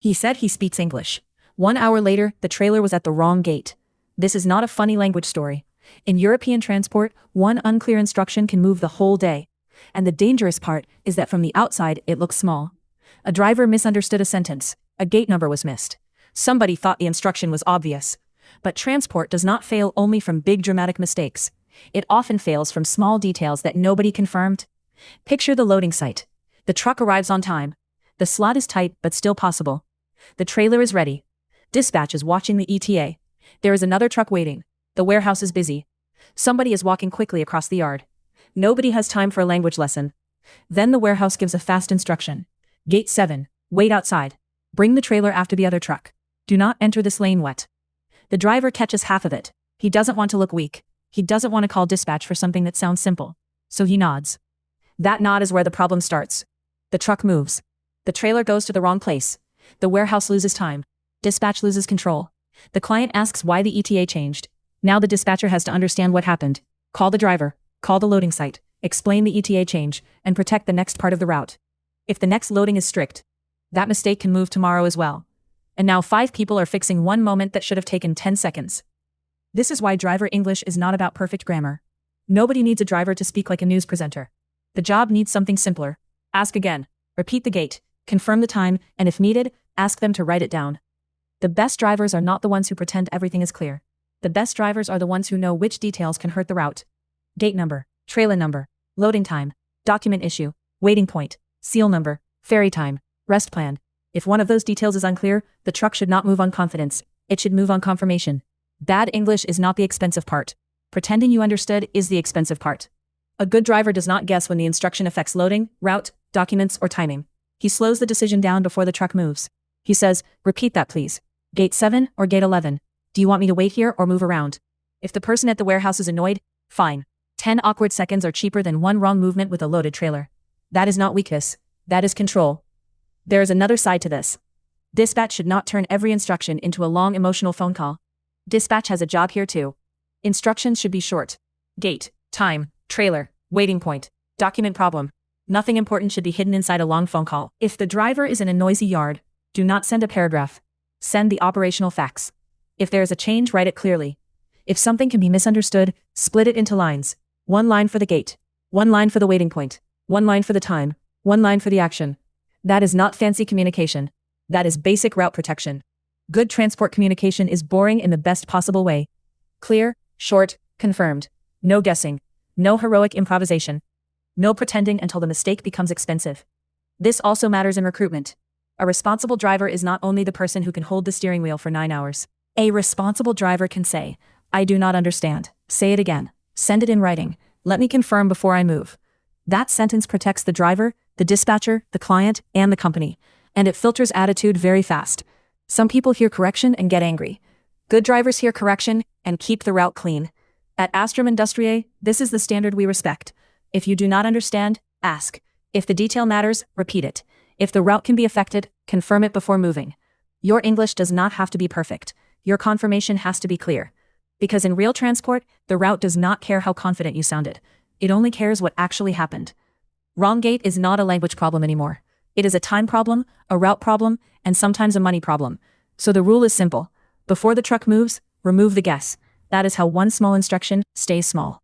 He said he speaks English. 1 hour later, the trailer was at the wrong gate. This is not a funny language story. In European transport, one unclear instruction can move the whole day. And the dangerous part is that from the outside, it looks small. A driver misunderstood a sentence. A gate number was missed. Somebody thought the instruction was obvious. But transport does not fail only from big dramatic mistakes. It often fails from small details that nobody confirmed. Picture the loading site. The truck arrives on time. The slot is tight but still possible. The trailer is ready. Dispatch is watching the ETA. There is another truck waiting. The warehouse is busy. Somebody is walking quickly across the yard. Nobody has time for a language lesson. Then the warehouse gives a fast instruction. Gate 7, wait outside. Bring the trailer after the other truck. Do not enter this lane wet. The driver catches half of it. He doesn't want to look weak. He doesn't want to call dispatch for something that sounds simple. So he nods. That nod is where the problem starts. The truck moves. The trailer goes to the wrong place. The warehouse loses time. Dispatch loses control. The client asks why the ETA changed. Now the dispatcher has to understand what happened. Call the driver. Call the loading site. Explain the ETA change, and protect the next part of the route. If the next loading is strict, that mistake can move tomorrow as well. And now 5 people are fixing one moment that should have taken 10 seconds. This is why driver English is not about perfect grammar. Nobody needs a driver to speak like a news presenter. The job needs something simpler. Ask again. Repeat the gate. Confirm the time, and if needed, ask them to write it down. The best drivers are not the ones who pretend everything is clear. The best drivers are the ones who know which details can hurt the route. Gate number, trailer number, loading time, document issue, waiting point, seal number, ferry time, rest plan. If one of those details is unclear, the truck should not move on confidence. It should move on confirmation. Bad English is not the expensive part. Pretending you understood is the expensive part. A good driver does not guess when the instruction affects loading, route, documents, or timing. He slows the decision down before the truck moves. He says, repeat that please. Gate 7 or gate 11? Do you want me to wait here or move around? If the person at the warehouse is annoyed, fine. 10 awkward seconds are cheaper than one wrong movement with a loaded trailer. That is not weakness. That is control. There is another side to this. Dispatch should not turn every instruction into a long emotional phone call. Dispatch has a job here too. Instructions should be short. Gate, time, trailer, waiting point, document problem. Nothing important should be hidden inside a long phone call. If the driver is in a noisy yard, do not send a paragraph. Send the operational facts. If there is a change, write it clearly. If something can be misunderstood, split it into lines. 1 line for the gate. 1 line for the waiting point. 1 line for the time. 1 line for the action. That is not fancy communication. That is basic route protection. Good transport communication is boring in the best possible way. Clear, short, confirmed. No guessing. No heroic improvisation. No pretending until the mistake becomes expensive. This also matters in recruitment. A responsible driver is not only the person who can hold the steering wheel for 9 hours. A responsible driver can say, I do not understand. Say it again. Send it in writing. Let me confirm before I move. That sentence protects the driver, the dispatcher, the client, and the company. And it filters attitude very fast. Some people hear correction and get angry. Good drivers hear correction and keep the route clean. At Astrum Industriae, this is the standard we respect. If you do not understand, ask. If the detail matters, repeat it. If the route can be affected, confirm it before moving. Your English does not have to be perfect. Your confirmation has to be clear. Because in real transport, the route does not care how confident you sounded. It only cares what actually happened. Wrong gate is not a language problem anymore. It is a time problem, a route problem, and sometimes a money problem. So the rule is simple. Before the truck moves, remove the guess. That is how one small instruction stays small.